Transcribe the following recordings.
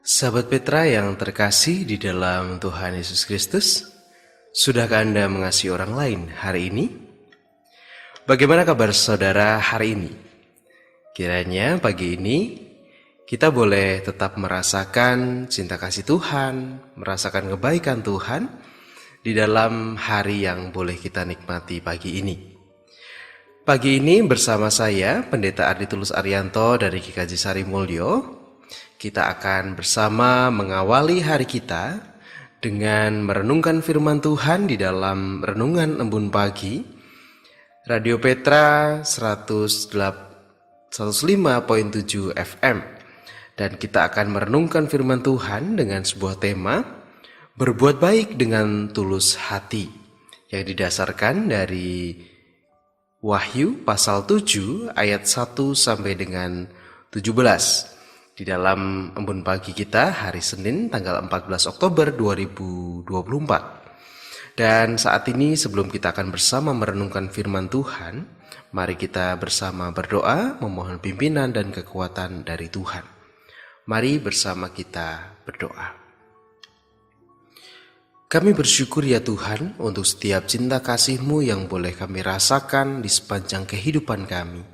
Sahabat Petra yang terkasih di dalam Tuhan Yesus Kristus, sudahkah Anda mengasihi orang lain hari ini? Bagaimana kabar saudara hari ini? Kiranya pagi ini kita boleh tetap merasakan cinta kasih Tuhan, merasakan kebaikan Tuhan di dalam hari yang boleh kita nikmati pagi ini. Pagi ini bersama saya, Pendeta Ardi Tulus Arianto dari GKJ Sari Mulyo, kita akan bersama mengawali hari kita dengan merenungkan firman Tuhan di dalam Renungan Embun Pagi, Radio Petra 105.7 FM. Dan kita akan merenungkan firman Tuhan dengan sebuah tema, berbuat baik dengan tulus hati, yang didasarkan dari Wahyu pasal 7 ayat 1 sampai dengan 17. Di dalam Embun Pagi kita hari Senin tanggal 14 Oktober 2024. Dan saat ini sebelum kita akan bersama merenungkan firman Tuhan, mari kita bersama berdoa memohon pimpinan dan kekuatan dari Tuhan. Mari bersama kita berdoa. Kami bersyukur ya Tuhan untuk setiap cinta kasih-Mu yang boleh kami rasakan di sepanjang kehidupan kami.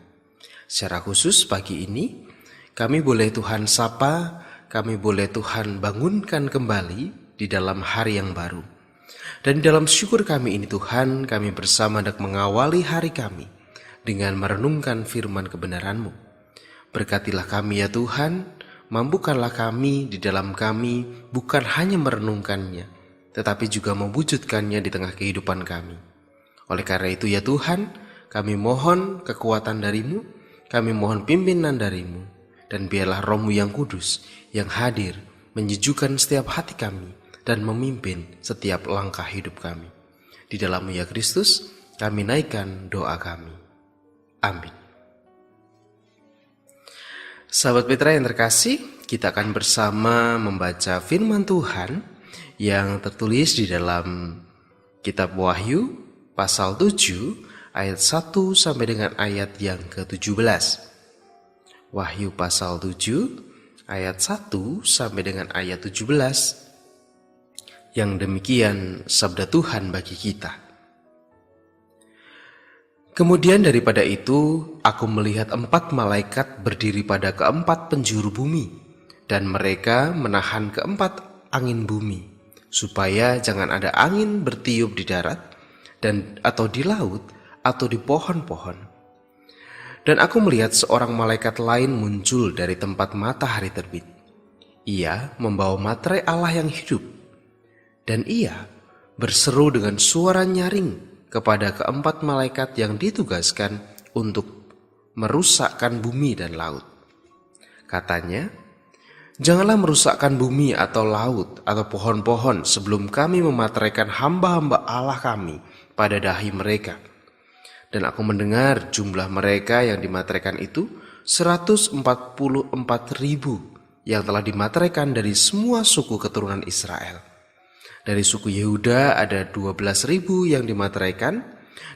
Secara khusus pagi ini, kami boleh Tuhan sapa, kami boleh Tuhan bangunkan kembali di dalam hari yang baru. Dan dalam syukur kami ini Tuhan, kami bersama hendak mengawali hari kami dengan merenungkan firman kebenaran-Mu. Berkatilah kami ya Tuhan, mampukanlah kami di dalam kami bukan hanya merenungkannya, tetapi juga mewujudkannya di tengah kehidupan kami. Oleh karena itu ya Tuhan, kami mohon kekuatan dari-Mu, kami mohon pimpinan dari-Mu, dan biarlah Roh-Mu yang kudus, yang hadir, menyejukkan setiap hati kami, dan memimpin setiap langkah hidup kami. Di dalam-Mu ya Kristus, kami naikkan doa kami. Amin. Sahabat Petra yang terkasih, kita akan bersama membaca firman Tuhan yang tertulis di dalam kitab Wahyu pasal 7 ayat 1 sampai dengan ayat yang ke-17. Wahyu pasal 7 ayat 1 sampai dengan ayat 17. Yang demikian sabda Tuhan bagi kita. Kemudian daripada itu aku melihat 4 malaikat berdiri pada keempat penjuru bumi, dan mereka menahan keempat angin bumi, supaya jangan ada angin bertiup di darat dan atau di laut atau di pohon-pohon. Dan aku melihat seorang malaikat lain muncul dari tempat matahari terbit. Ia membawa materai Allah yang hidup. Dan ia berseru dengan suara nyaring kepada keempat malaikat yang ditugaskan untuk merusakkan bumi dan laut. Katanya, janganlah merusakkan bumi atau laut atau pohon-pohon sebelum kami memateraikan hamba-hamba Allah kami pada dahi mereka. Dan aku mendengar jumlah mereka yang dimateraikan itu 144.000 yang telah dimateraikan dari semua suku keturunan Israel. Dari suku Yehuda ada 12.000 yang dimateraikan,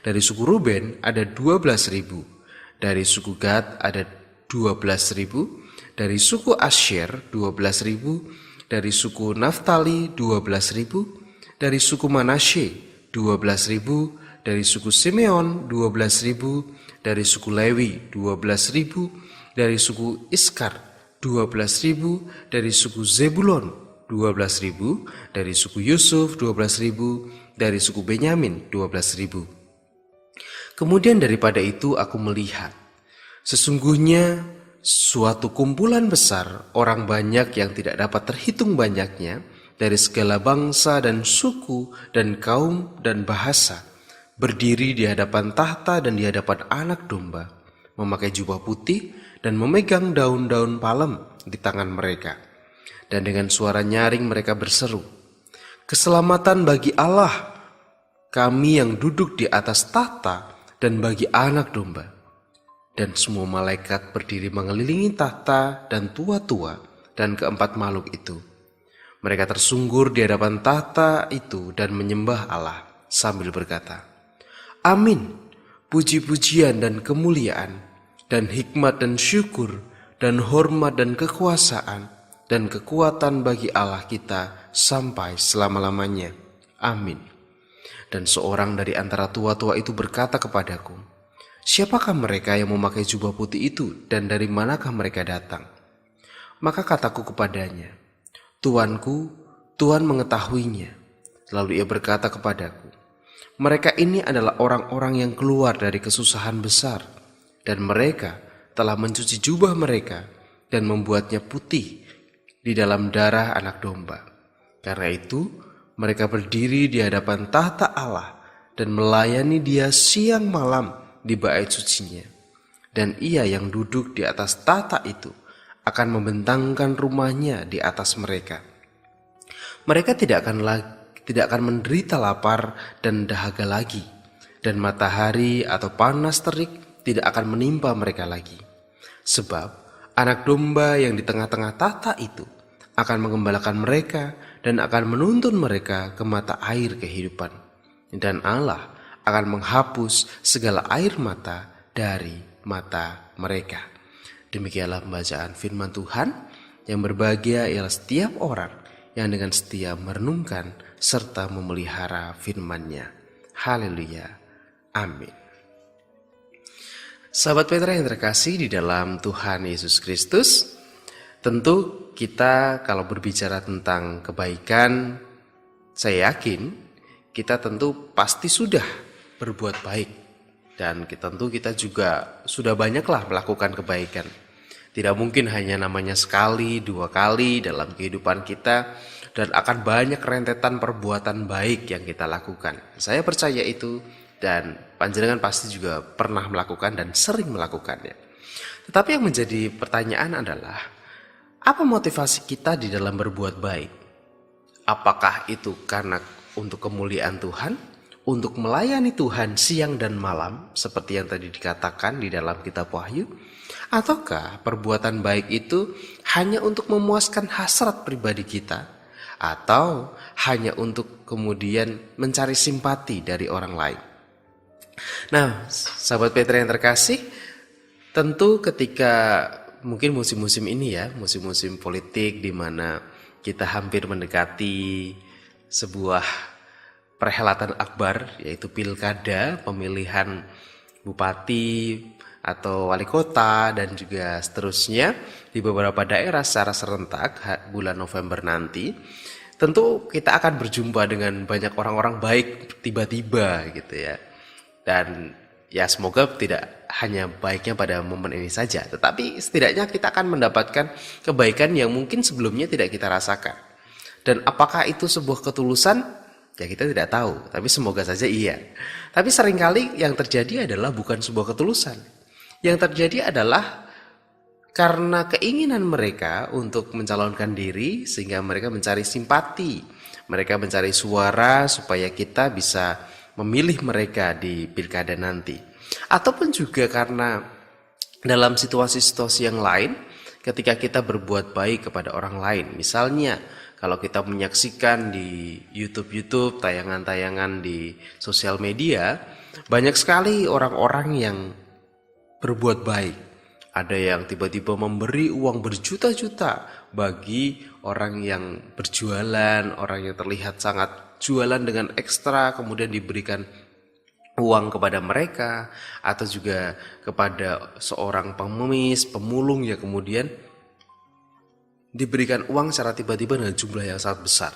dari suku Ruben ada 12.000, dari suku Gad ada 12.000, dari suku Asyer 12.000, dari suku Naftali 12.000, dari suku Manasye 12.000, dari suku Simeon 12.000, dari suku Lewi 12.000, dari suku Iskar 12.000, dari suku Zebulon 12.000, dari suku Yusuf 12.000, dari suku Benyamin 12.000. Kemudian daripada itu aku melihat, sesungguhnya suatu kumpulan besar orang banyak yang tidak dapat terhitung banyaknya, dari segala bangsa dan suku dan kaum dan bahasa, berdiri di hadapan tahta dan di hadapan Anak Domba, memakai jubah putih dan memegang daun-daun palem di tangan mereka. Dan dengan suara nyaring mereka berseru, keselamatan bagi Allah, kami yang duduk di atas tahta dan bagi Anak Domba. Dan semua malaikat berdiri mengelilingi tahta dan tua-tua dan keempat makhluk itu. Mereka tersungkur di hadapan tahta itu dan menyembah Allah sambil berkata, Amin, puji-pujian dan kemuliaan, dan hikmat dan syukur, dan hormat dan kekuasaan, dan kekuatan bagi Allah kita sampai selama-lamanya. Amin. Dan seorang dari antara tua-tua itu berkata kepadaku, "Siapakah mereka yang memakai jubah putih itu dan dari manakah mereka datang?" Maka kataku kepadanya, "Tuanku, Tuhan mengetahuinya." Lalu ia berkata kepadaku, "Mereka ini adalah orang-orang yang keluar dari kesusahan besar, dan mereka telah mencuci jubah mereka dan membuatnya putih di dalam darah anak domba. Karena itu, mereka berdiri di hadapan tahta Allah dan melayani Dia siang malam di bait sucinya. Dan Ia yang duduk di atas tahta itu akan membentangkan rumahnya di atas mereka. Mereka tidak akan menderita lapar dan dahaga lagi, dan matahari atau panas terik tidak akan menimpa mereka lagi. Sebab anak domba yang di tengah-tengah tahta itu akan mengembalakan mereka dan akan menuntun mereka ke mata air kehidupan. Dan Allah akan menghapus segala air mata dari mata mereka." Demikianlah pembacaan firman Tuhan. Yang berbahagia ialah setiap orang yang dengan setia merenungkan serta memelihara firman-Nya. Haleluya. Amin. Sahabat Petra yang terkasih di dalam Tuhan Yesus Kristus, tentu kita kalau berbicara tentang kebaikan, saya yakin kita tentu pasti sudah berbuat baik. Dan tentu kita juga sudah banyaklah melakukan kebaikan. Tidak mungkin hanya namanya sekali, 2 kali dalam kehidupan kita, dan akan banyak rentetan perbuatan baik yang kita lakukan. Saya percaya itu, dan panjenengan pasti juga pernah melakukan dan sering melakukannya. Tetapi yang menjadi pertanyaan adalah, apa motivasi kita di dalam berbuat baik? Apakah itu karena untuk kemuliaan Tuhan, untuk melayani Tuhan siang dan malam, seperti yang tadi dikatakan di dalam kitab Wahyu? Ataukah perbuatan baik itu hanya untuk memuaskan hasrat pribadi kita, atau hanya untuk kemudian mencari simpati dari orang lain? Nah, sahabat Petra yang terkasih, tentu ketika mungkin musim-musim ini ya, musim-musim politik di mana kita hampir mendekati sebuah perhelatan akbar, yaitu pilkada, pemilihan bupati atau wali kota dan juga seterusnya di beberapa daerah secara serentak bulan November nanti. Tentu kita akan berjumpa dengan banyak orang-orang baik tiba-tiba gitu ya. Dan ya semoga tidak hanya baiknya pada momen ini saja, tetapi setidaknya kita akan mendapatkan kebaikan yang mungkin sebelumnya tidak kita rasakan. Dan apakah itu sebuah ketulusan? Ya kita tidak tahu, tapi semoga saja iya. Tapi seringkali yang terjadi adalah bukan sebuah ketulusan. Yang terjadi adalah karena keinginan mereka untuk mencalonkan diri, sehingga mereka mencari simpati, mereka mencari suara supaya kita bisa memilih mereka di pilkada nanti. Ataupun juga karena dalam situasi-situasi yang lain, ketika kita berbuat baik kepada orang lain. Misalnya kalau kita menyaksikan di YouTube tayangan-tayangan di sosial media, banyak sekali orang-orang yang berbuat baik. Ada yang tiba-tiba memberi uang berjuta-juta bagi orang yang berjualan, orang yang terlihat sangat jualan dengan ekstra, kemudian diberikan uang kepada mereka, atau juga kepada seorang pengemis, pemulung yang kemudian diberikan uang secara tiba-tiba dengan jumlah yang sangat besar.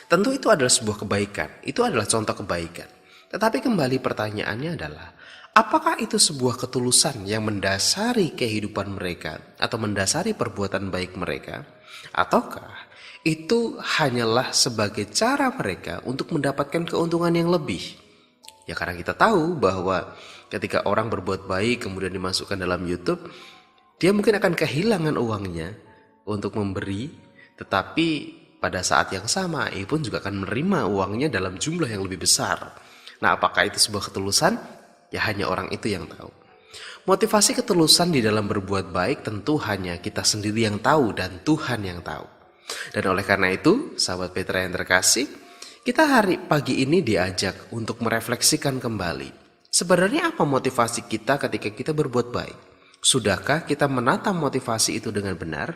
Tentu itu adalah sebuah kebaikan, itu adalah contoh kebaikan. Tetapi kembali pertanyaannya adalah, apakah itu sebuah ketulusan yang mendasari kehidupan mereka atau mendasari perbuatan baik mereka? Ataukah itu hanyalah sebagai cara mereka untuk mendapatkan keuntungan yang lebih? Ya karena kita tahu bahwa ketika orang berbuat baik kemudian dimasukkan dalam YouTube, dia mungkin akan kehilangan uangnya untuk memberi, tetapi pada saat yang sama ia pun juga akan menerima uangnya dalam jumlah yang lebih besar. Nah, apakah itu sebuah ketulusan? Ya hanya orang itu yang tahu. Motivasi ketulusan di dalam berbuat baik tentu hanya kita sendiri yang tahu dan Tuhan yang tahu. Dan oleh karena itu, sahabat Petra yang terkasih, kita pagi ini diajak untuk merefleksikan kembali. Sebenarnya apa motivasi kita ketika kita berbuat baik? Sudahkah kita menata motivasi itu dengan benar?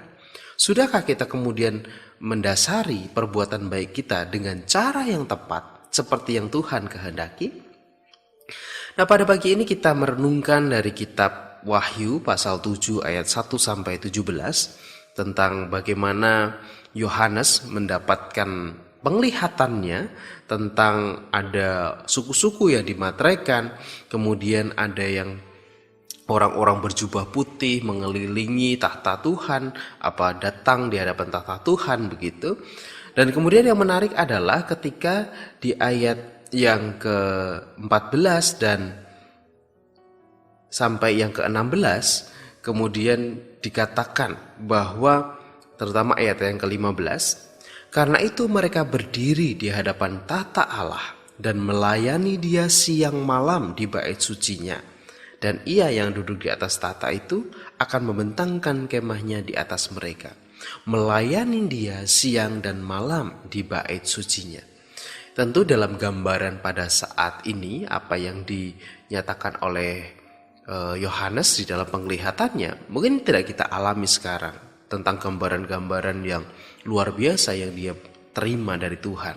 Sudahkah kita kemudian mendasari perbuatan baik kita dengan cara yang tepat seperti yang Tuhan kehendaki? Nah, pada pagi ini kita merenungkan dari kitab Wahyu pasal 7 ayat 1 sampai 17 tentang bagaimana Yohanes mendapatkan penglihatannya tentang ada suku-suku yang dimateraikan, kemudian ada yang orang-orang berjubah putih mengelilingi tahta Tuhan, datang di hadapan tahta Tuhan begitu. Dan kemudian yang menarik adalah ketika di ayat yang ke-14 dan sampai yang ke-16 kemudian dikatakan bahwa terutama ayat yang ke-15, karena itu mereka berdiri di hadapan tahta Allah dan melayani Dia siang malam di bait sucinya. Dan Ia yang duduk di atas tahta itu akan membentangkan kemahnya di atas mereka, melayani Dia siang dan malam di bait sucinya. Tentu dalam gambaran pada saat ini apa yang dinyatakan oleh Yohanes di dalam penglihatannya mungkin tidak kita alami sekarang, tentang gambaran-gambaran yang luar biasa yang dia terima dari Tuhan.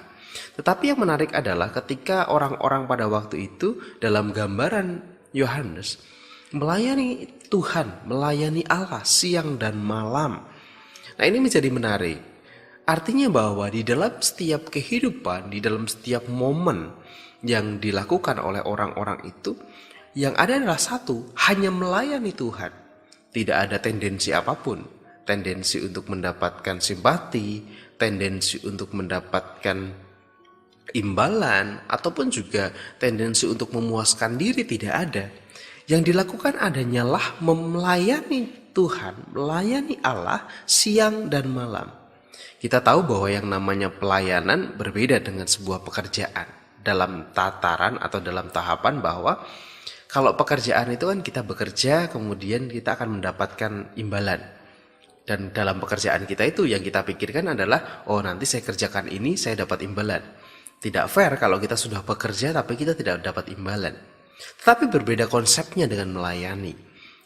Tetapi yang menarik adalah ketika orang-orang pada waktu itu dalam gambaran Yohanes melayani Tuhan, melayani Allah siang dan malam. Nah, ini menjadi menarik. Artinya bahwa di dalam setiap kehidupan, di dalam setiap momen yang dilakukan oleh orang-orang itu, yang ada adalah satu, hanya melayani Tuhan. Tidak ada tendensi apapun, tendensi untuk mendapatkan simpati, tendensi untuk mendapatkan imbalan, ataupun juga tendensi untuk memuaskan diri, tidak ada. Yang dilakukan adanyalah melayani Tuhan, melayani Allah siang dan malam. Kita tahu bahwa yang namanya pelayanan berbeda dengan sebuah pekerjaan. Dalam tataran atau dalam tahapan bahwa kalau pekerjaan itu kan kita bekerja kemudian kita akan mendapatkan imbalan. Dan dalam pekerjaan kita itu yang kita pikirkan adalah, oh nanti saya kerjakan ini saya dapat imbalan. Tidak fair kalau kita sudah bekerja tapi kita tidak dapat imbalan. Tetapi berbeda konsepnya dengan melayani.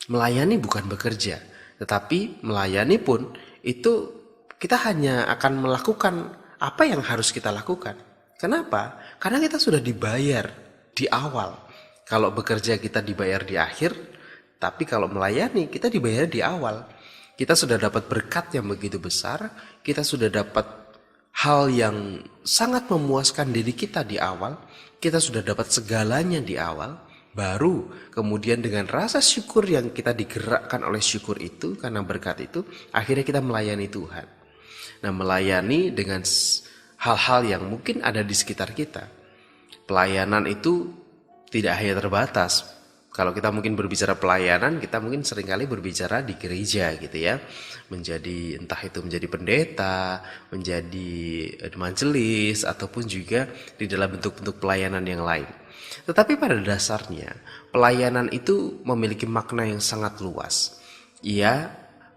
Melayani bukan bekerja, tetapi melayani pun itu kita hanya akan melakukan apa yang harus kita lakukan. Kenapa? Karena kita sudah dibayar di awal. Kalau bekerja kita dibayar di akhir, tapi kalau melayani kita dibayar di awal. Kita sudah dapat berkat yang begitu besar, kita sudah dapat hal yang sangat memuaskan diri kita di awal, kita sudah dapat segalanya di awal, baru kemudian dengan rasa syukur yang kita digerakkan oleh syukur itu, karena berkat itu, akhirnya kita melayani Tuhan. Nah, melayani dengan hal-hal yang mungkin ada di sekitar kita. Pelayanan itu tidak hanya terbatas. Kalau kita mungkin berbicara pelayanan, kita mungkin seringkali berbicara di gereja gitu ya. Entah itu menjadi pendeta, menjadi majelis, ataupun juga di dalam bentuk-bentuk pelayanan yang lain. Tetapi pada dasarnya, pelayanan itu memiliki makna yang sangat luas. Ia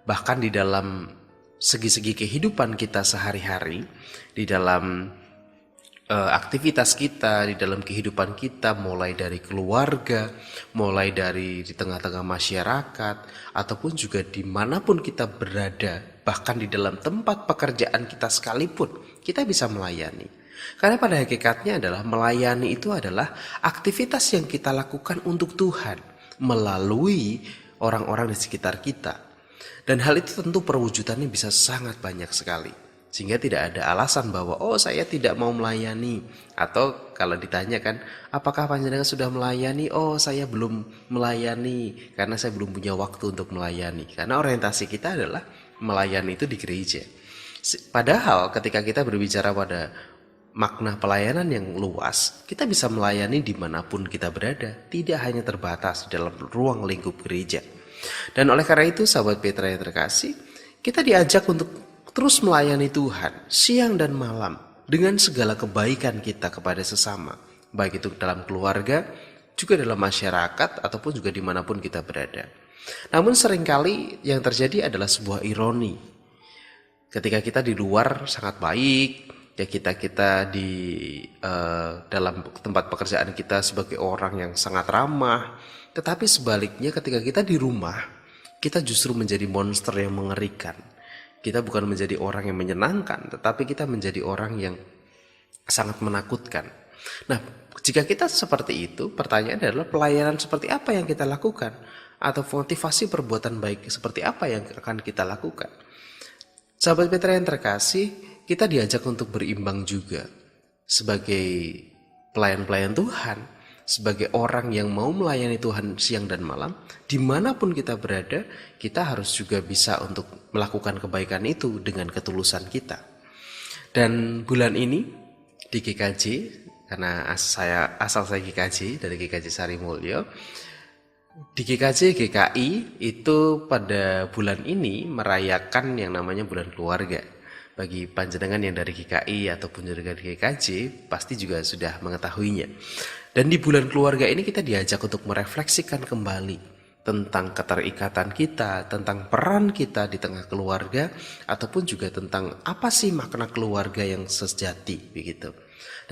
bahkan di dalam segi-segi kehidupan kita sehari-hari, di dalam aktivitas kita, di dalam kehidupan kita, mulai dari keluarga, mulai dari di tengah-tengah masyarakat, ataupun juga dimanapun kita berada, bahkan di dalam tempat pekerjaan kita sekalipun, kita bisa melayani. Karena pada hakikatnya adalah melayani itu adalah aktivitas yang kita lakukan untuk Tuhan, melalui orang-orang di sekitar kita. Dan hal itu tentu perwujudannya bisa sangat banyak sekali. Sehingga tidak ada alasan bahwa saya tidak mau melayani. Atau kalau ditanyakan apakah panjenengan sudah melayani? Saya belum melayani karena saya belum punya waktu untuk melayani. Karena orientasi kita adalah melayani itu di gereja. Padahal ketika kita berbicara pada makna pelayanan yang luas, kita bisa melayani dimanapun kita berada, tidak hanya terbatas di dalam ruang lingkup gereja. Dan oleh karena itu sahabat Petra yang terkasih, kita diajak untuk terus melayani Tuhan siang dan malam dengan segala kebaikan kita kepada sesama, baik itu dalam keluarga, juga dalam masyarakat, ataupun juga dimanapun kita berada. Namun seringkali yang terjadi adalah sebuah ironi. Ketika kita di luar sangat baik, ya kita di dalam tempat pekerjaan kita sebagai orang yang sangat ramah, tetapi sebaliknya ketika kita di rumah, kita justru menjadi monster yang mengerikan. Kita bukan menjadi orang yang menyenangkan, tetapi kita menjadi orang yang sangat menakutkan. Nah, jika kita seperti itu, pertanyaan adalah pelayanan seperti apa yang kita lakukan? Atau motivasi perbuatan baik seperti apa yang akan kita lakukan? Sahabat Petra yang terkasih, kita diajak untuk berimbang juga. Sebagai pelayan-pelayan Tuhan, sebagai orang yang mau melayani Tuhan siang dan malam, dimanapun kita berada, kita harus juga bisa untuk melakukan kebaikan itu dengan ketulusan kita. Dan bulan ini di GKJ, karena asal saya GKJ, dari GKJ Sari Mulyo, di GKJ GKI itu pada bulan ini merayakan yang namanya bulan keluarga. Bagi panjenengan yang dari GKI ataupun dari GKJ pasti juga sudah mengetahuinya. Dan di bulan keluarga ini kita diajak untuk merefleksikan kembali tentang keterikatan kita, tentang peran kita di tengah keluarga, ataupun juga tentang apa sih makna keluarga yang sejati begitu.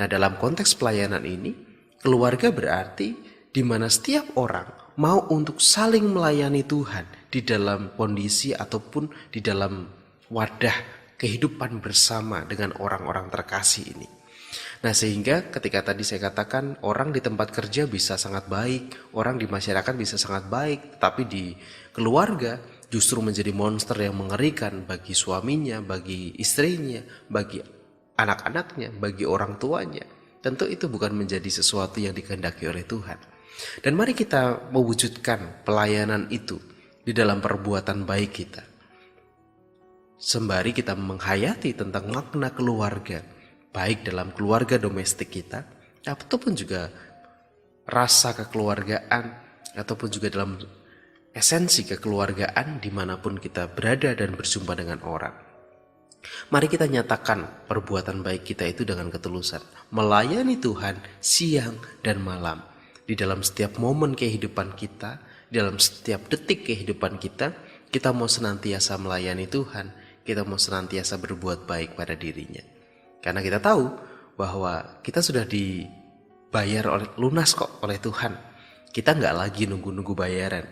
Nah, dalam konteks pelayanan ini, keluarga berarti di mana setiap orang mau untuk saling melayani Tuhan di dalam kondisi ataupun di dalam wadah kehidupan bersama dengan orang-orang terkasih ini. Nah, sehingga ketika tadi saya katakan orang di tempat kerja bisa sangat baik, orang di masyarakat bisa sangat baik, tetapi di keluarga justru menjadi monster yang mengerikan bagi suaminya, bagi istrinya, bagi anak-anaknya, bagi orang tuanya. Tentu itu bukan menjadi sesuatu yang dikehendaki oleh Tuhan. Dan mari kita mewujudkan pelayanan itu di dalam perbuatan baik kita. Sembari kita menghayati tentang makna keluarga, baik dalam keluarga domestik kita, ataupun juga rasa kekeluargaan, ataupun juga dalam esensi kekeluargaan dimanapun kita berada dan berjumpa dengan orang. Mari kita nyatakan perbuatan baik kita itu dengan ketulusan, melayani Tuhan siang dan malam. Di dalam setiap momen kehidupan kita, dalam setiap detik kehidupan kita mau senantiasa melayani Tuhan, kita mau senantiasa berbuat baik pada dirinya. Karena kita tahu bahwa kita sudah dibayar lunas kok oleh Tuhan. Kita nggak lagi nunggu-nunggu bayaran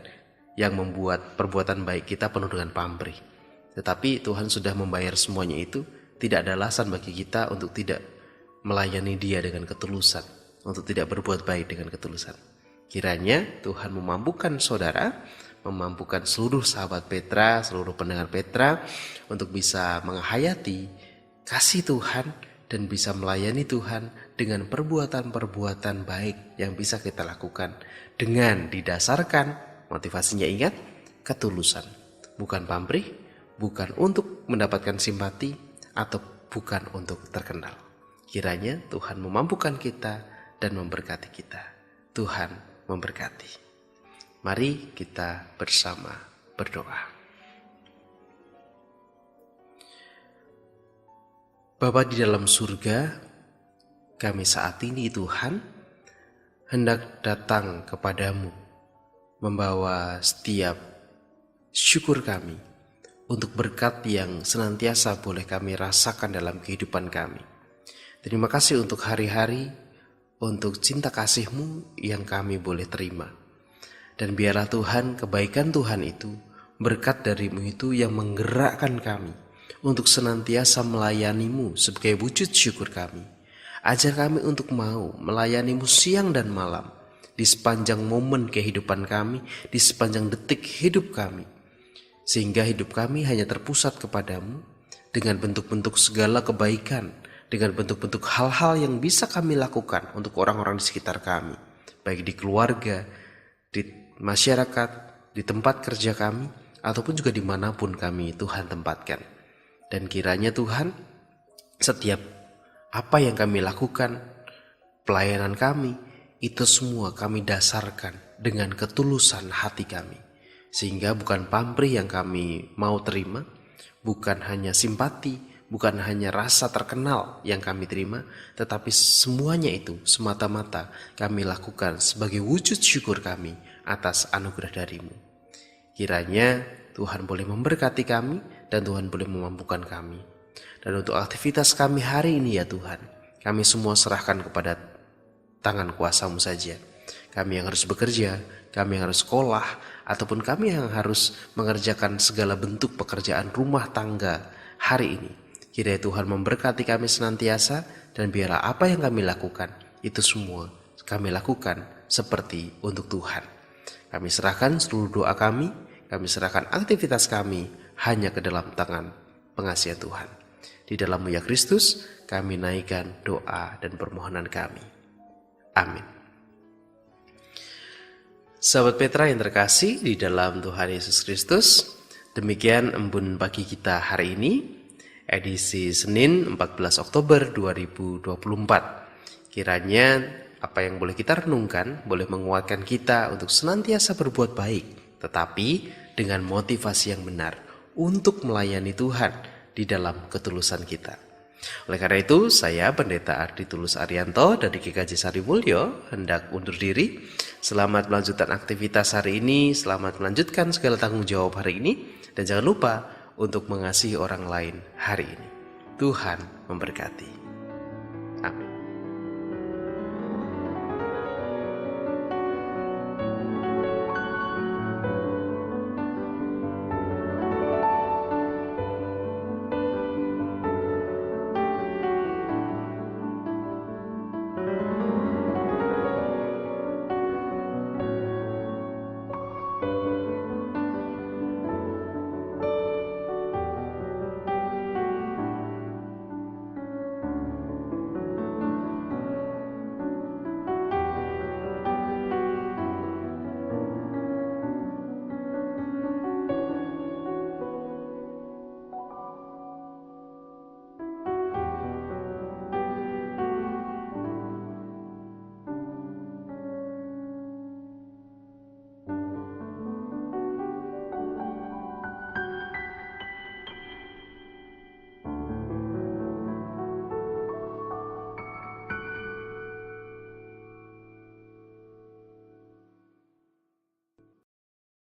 yang membuat perbuatan baik kita penuh dengan pamrih. Tetapi Tuhan sudah membayar semuanya itu, tidak ada alasan bagi kita untuk tidak melayani Dia dengan ketulusan, untuk tidak berbuat baik dengan ketulusan. Kiranya Tuhan memampukan saudara, memampukan seluruh sahabat Petra, seluruh pendengar Petra untuk bisa menghayati kasih Tuhan dan bisa melayani Tuhan dengan perbuatan-perbuatan baik yang bisa kita lakukan dengan didasarkan motivasinya, ingat, ketulusan. Bukan pamrih, bukan untuk mendapatkan simpati, atau bukan untuk terkenal. Kiranya Tuhan memampukan kita dan memberkati kita. Tuhan memberkati. Mari kita bersama berdoa. Bapa di dalam surga, kami saat ini Tuhan hendak datang kepadamu membawa setiap syukur kami untuk berkat yang senantiasa boleh kami rasakan dalam kehidupan kami. Terima kasih untuk hari-hari, untuk cinta kasih-Mu yang kami boleh terima. Dan biarlah Tuhan, kebaikan Tuhan itu, berkat dari-Mu itu yang menggerakkan kami untuk senantiasa melayani-Mu sebagai wujud syukur kami. Ajar kami untuk mau melayani-Mu siang dan malam, di sepanjang momen kehidupan kami, di sepanjang detik hidup kami. Sehingga hidup kami hanya terpusat kepadamu dengan bentuk-bentuk segala kebaikan, dengan bentuk-bentuk hal-hal yang bisa kami lakukan untuk orang-orang di sekitar kami, baik di keluarga, di masyarakat, di tempat kerja kami, ataupun juga dimanapun kami Tuhan tempatkan. Dan kiranya Tuhan, setiap apa yang kami lakukan, pelayanan kami, itu semua kami dasarkan dengan ketulusan hati kami. Sehingga bukan pamrih yang kami mau terima, bukan hanya simpati, bukan hanya rasa terkenal yang kami terima, tetapi semuanya itu semata-mata kami lakukan sebagai wujud syukur kami atas anugerah dari-Mu. Kiranya Tuhan boleh memberkati kami dan Tuhan boleh memampukan kami. Dan untuk aktivitas kami hari ini ya Tuhan, kami semua serahkan kepada tangan kuasa-Mu saja. Kami yang harus bekerja, kami yang harus sekolah, ataupun kami yang harus mengerjakan segala bentuk pekerjaan rumah tangga hari ini. Kiranya Tuhan memberkati kami senantiasa, dan biarlah apa yang kami lakukan, itu semua kami lakukan seperti untuk Tuhan. Kami serahkan seluruh doa kami serahkan aktivitas kami hanya ke dalam tangan pengasihan Tuhan. Di dalam-Mu ya Kristus, kami naikkan doa dan permohonan kami. Amin. Sahabat Petra yang terkasih di dalam Tuhan Yesus Kristus, demikian embun pagi kita hari ini, edisi Senin 14 Oktober 2024. Kiranya apa yang boleh kita renungkan boleh menguatkan kita untuk senantiasa berbuat baik, tetapi dengan motivasi yang benar untuk melayani Tuhan di dalam ketulusan kita. Oleh karena itu, saya Pendeta Ardi Tulus Arianto dari GKJ Sarimulyo hendak undur diri. Selamat melanjutkan aktivitas hari ini, selamat melanjutkan segala tanggung jawab hari ini, dan jangan lupa untuk mengasihi orang lain hari ini. Tuhan memberkati. Amin.